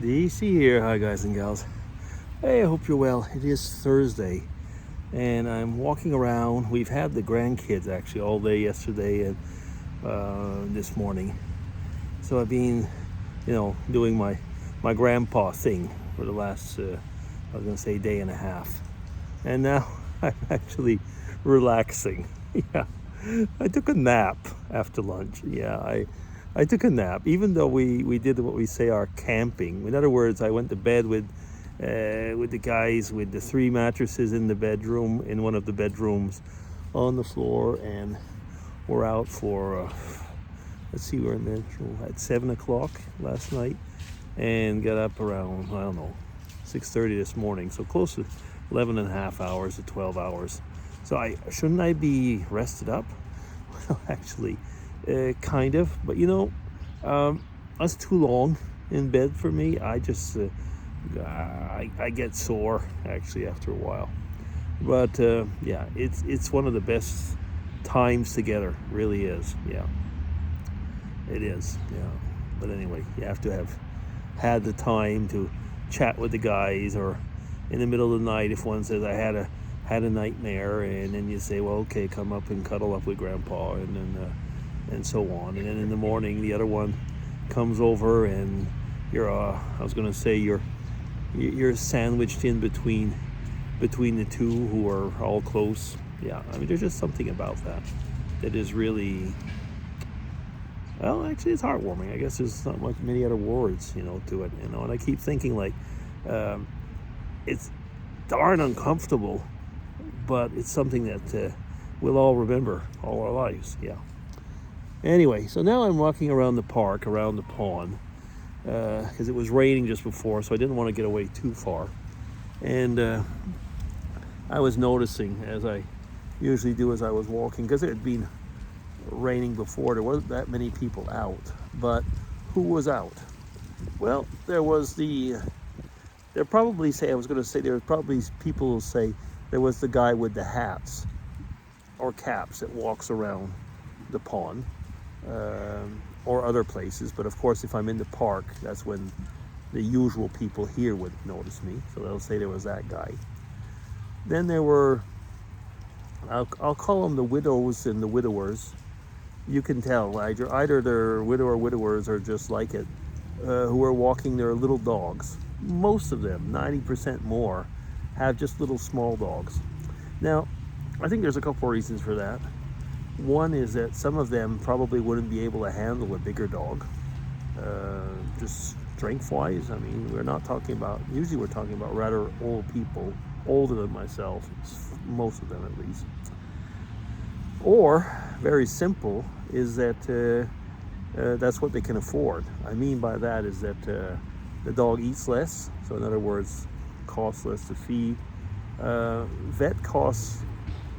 DC here. Hi, guys and gals. Hey, I hope you're well. It is Thursday, and I'm walking around. We've had the grandkids actually all day yesterday and this morning. So I've been, doing my grandpa thing for the last, I was going to say, day and a half. And now I'm actually relaxing. Yeah. I took a nap after lunch. I took a nap, even though we did what we say our camping. In other words, I went to bed with the guys with the three mattresses in the bedroom, in one of the bedrooms, on the floor, and we're out for we're in bed at 7 o'clock last night, and got up around 6:30 this morning. So close to 11 and a half hours to 12 hours. So shouldn't I be rested up? Well, actually, kind of. But that's too long in bed for me. I get sore actually after a while. But yeah, it's one of the best times together. Really is. Yeah, it is. Yeah. But anyway, you have to have had the time to chat with the guys, or in the middle of the night if one says I had a nightmare, and then you say, well, okay, come up and cuddle up with grandpa, and then and so on. And then in the morning the other one comes over, and you're sandwiched in between the two who are all close. Yeah, I mean, there's just something about that is really, well, actually it's heartwarming. I guess there's not many other words to it. And I keep thinking, like, it's darn uncomfortable, but it's something that we'll all remember all our lives. Yeah. Anyway, so now I'm walking around the park, around the pond, because it was raining just before, so I didn't want to get away too far. And I was noticing, as I usually do as I was walking, because it had been raining before, there wasn't that many people out. But who was out? Well, there was there probably people who say there was the guy with the hats or caps that walks around the pond, or other places. But of course, if I'm in the park, that's when the usual people here would notice me. So they'll say there was that guy. Then there were, I'll call them the widows and the widowers. You can tell either they're widow or widowers, or just like it, who are walking their little dogs. Most of them, 90% more, have just little small dogs. Now, I think there's a couple of reasons for that. One is that some of them probably wouldn't be able to handle a bigger dog, just strength-wise. I mean, usually we're talking about rather old people, older than myself, most of them at least. Or, very simple, is that that's what they can afford. I mean by that is that the dog eats less, so in other words, costs less to feed. Vet costs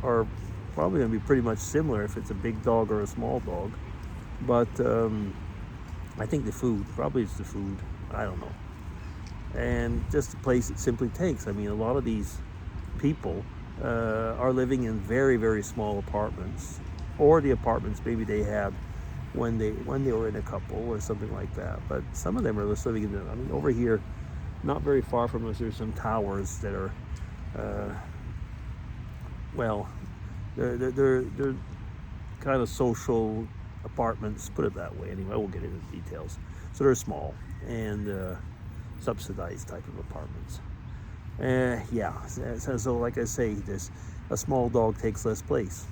are probably going to be pretty much similar if it's a big dog or a small dog. But I think probably it's the food. I don't know. And just the place it simply takes. I mean, a lot of these people are living in very, very small apartments, or the apartments maybe they had when they were in a couple or something like that. But some of them are just living over here, not very far from us, there's some towers that are, they're kind of social apartments, put it that way. Anyway, I won't get into details. So they're small and subsidized type of apartments. Yeah, so like I say, a small dog takes less place.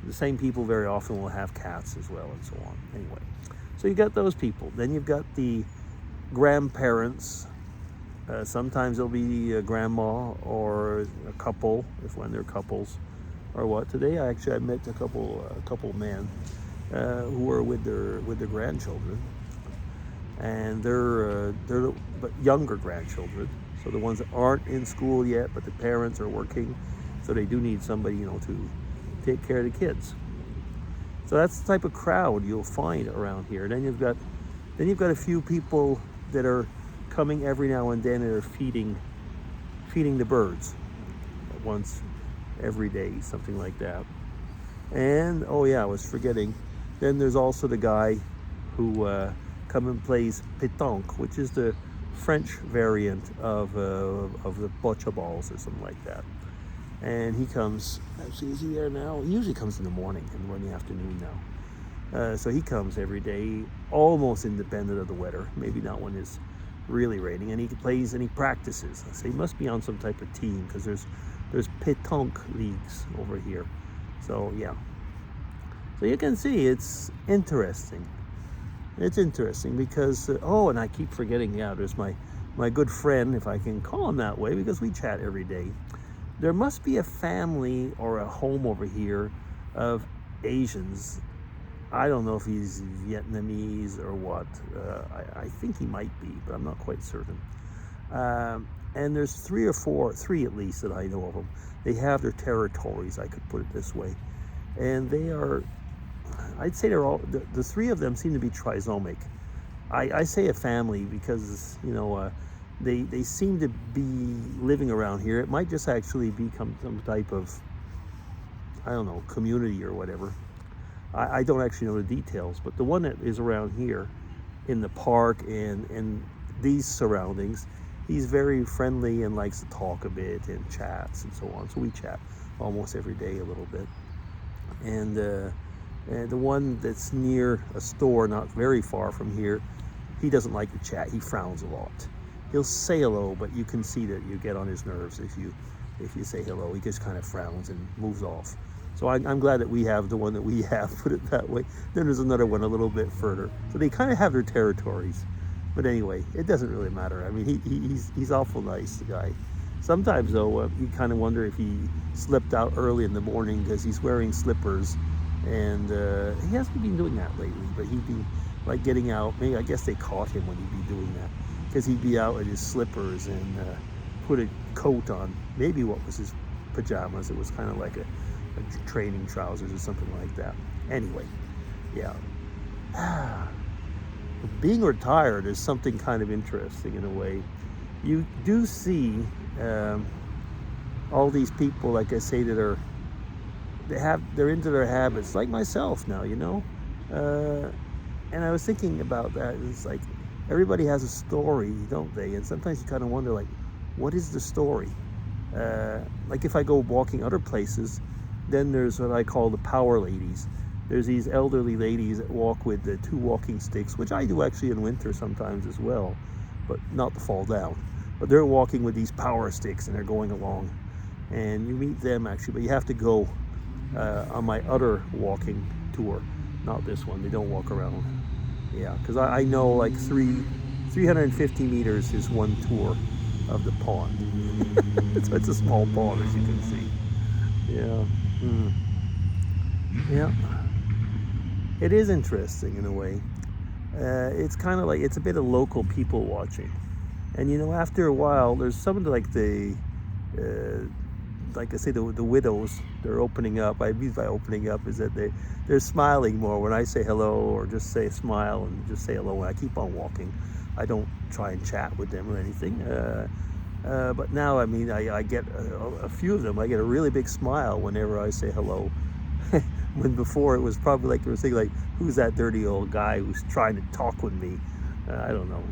The same people very often will have cats as well, and so on. Anyway, so you got those people. Then you've got the grandparents. Sometimes there'll be a grandma or a couple, when they're couples, or what. Today I met a couple men who were with their grandchildren, and they're but younger grandchildren. So the ones that aren't in school yet, but the parents are working, so they do need somebody to take care of the kids. So that's the type of crowd you'll find around here. Then you've got a few people that are coming every now and then and are feeding the birds once every day, something like that. And oh yeah, I was forgetting. Then there's also the guy who come and plays pétanque, which is the French variant of the bocce balls or something like that. And he comes, actually, is he there now? He usually comes in the morning and we're in the afternoon now. So he comes every day, almost independent of the weather, maybe not when it's really raining, and he plays and he practices. So he must be on some type of team, because there's pétanque leagues over here. So yeah. So you can see it's interesting. It's interesting because, oh, and I keep forgetting, yeah, there's my good friend, if I can call him that way, because we chat every day. There must be a family or a home over here of Asians. I don't know if he's Vietnamese or what. I think he might be, but I'm not quite certain. And there's three at least that I know of them. They have their territories, I could put it this way. And they are, I'd say they're all, the three of them seem to be trisomic. I say a family because, they seem to be living around here. It might just actually become some type of, I don't know, community or whatever. I don't actually know the details, but the one that is around here in the park and these surroundings, he's very friendly and likes to talk a bit and chats and so on. So we chat almost every day a little bit. And the one that's near a store not very far from here, he doesn't like to chat. He frowns a lot. He'll say hello, but you can see that you get on his nerves if you say hello. He just kind of frowns and moves off. So I'm glad that we have the one that we have, put it that way. Then there's another one a little bit further. So they kind of have their territories. But anyway, it doesn't really matter. I mean, he's awful nice, the guy. Sometimes, though, you kind of wonder if he slept out early in the morning because he's wearing slippers. And he hasn't been doing that lately, but he'd be like getting out. Maybe, I guess they caught him when he'd be doing that, because he'd be out in his slippers and put a coat on. Maybe what was his pajamas. It was kind of like a training trousers or something like that. Anyway, yeah. Being retired is something kind of interesting in a way. You do see all these people, like I say, that they're into their habits, like myself now, and I was thinking about that. It's like everybody has a story, don't they? And sometimes you kind of wonder, like, what is the story? Like if I go walking other places, then there's what I call the power ladies. There's these elderly ladies that walk with the 2 walking sticks, which I do actually in winter sometimes as well, but not to fall down. But they're walking with these power sticks and they're going along. And you meet them actually, but you have to go on my other walking tour, not this one. They don't walk around. Yeah, because I know like 350 meters is one tour of the pond. So it's a small pond, as you can see. Yeah. Yeah. It is interesting in a way. It's kind of like, it's a bit of local people watching. And after a while, there's some of like like I say, the widows, they're opening up. I mean by opening up is that they're smiling more when I say hello, or just say smile and just say hello, and I keep on walking. I don't try and chat with them or anything. But now, I mean, I get a few of them. I get a really big smile whenever I say hello. When before it was probably like they were saying, like, who's that dirty old guy who's trying to talk with me? I don't know,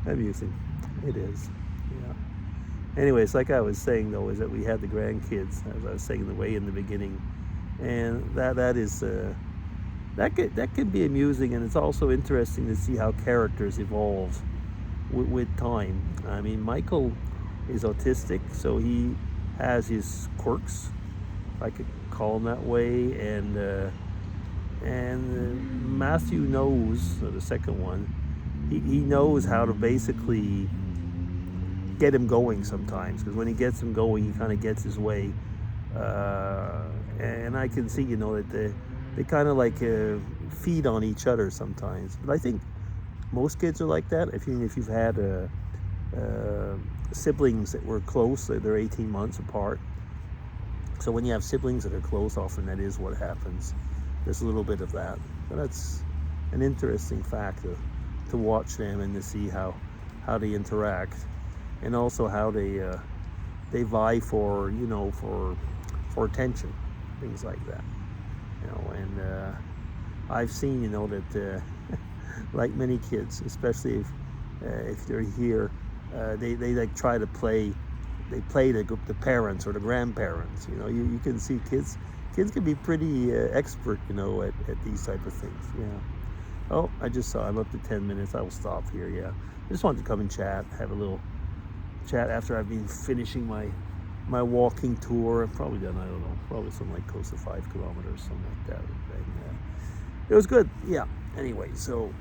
Amusing. It is, yeah. Anyways, like I was saying, though, is that we had the grandkids, as I was saying way in the beginning. And that is, that can be amusing, and it's also interesting to see how characters evolve with time. I mean, Michael is autistic, so he has his quirks, if I could call him that way, and Matthew knows, the second one, he knows how to basically get him going sometimes, because when he gets him going, he kind of gets his way, and I can see, that they kind of like feed on each other sometimes. But I think most kids are like that. If you've had siblings that were close, they're 18 months apart. So when you have siblings that are close, often that is what happens. There's a little bit of that. But that's an interesting fact to watch them and to see how they interact, and also how they vie for attention, things like that. And I've seen that like many kids, especially if they're here, they like try to play. They play the parents or the grandparents. You know, you can see kids can be pretty expert, you know, at these type of things. Yeah. Oh, I just saw I'm up to 10 minutes. I will stop here. Yeah. I just wanted to come and chat, have a little chat after I've been finishing my walking tour. I've probably done, I don't know, probably something like close to 5 kilometers, something like that. And, it was good. Yeah. Anyway, so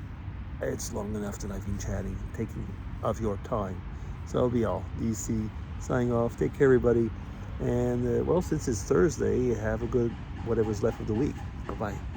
it's long enough that I've been chatting, taking of your time. So that'll be all. DC signing off. Take care, everybody. And well, since it's Thursday, have a good whatever's left of the week. Bye-bye.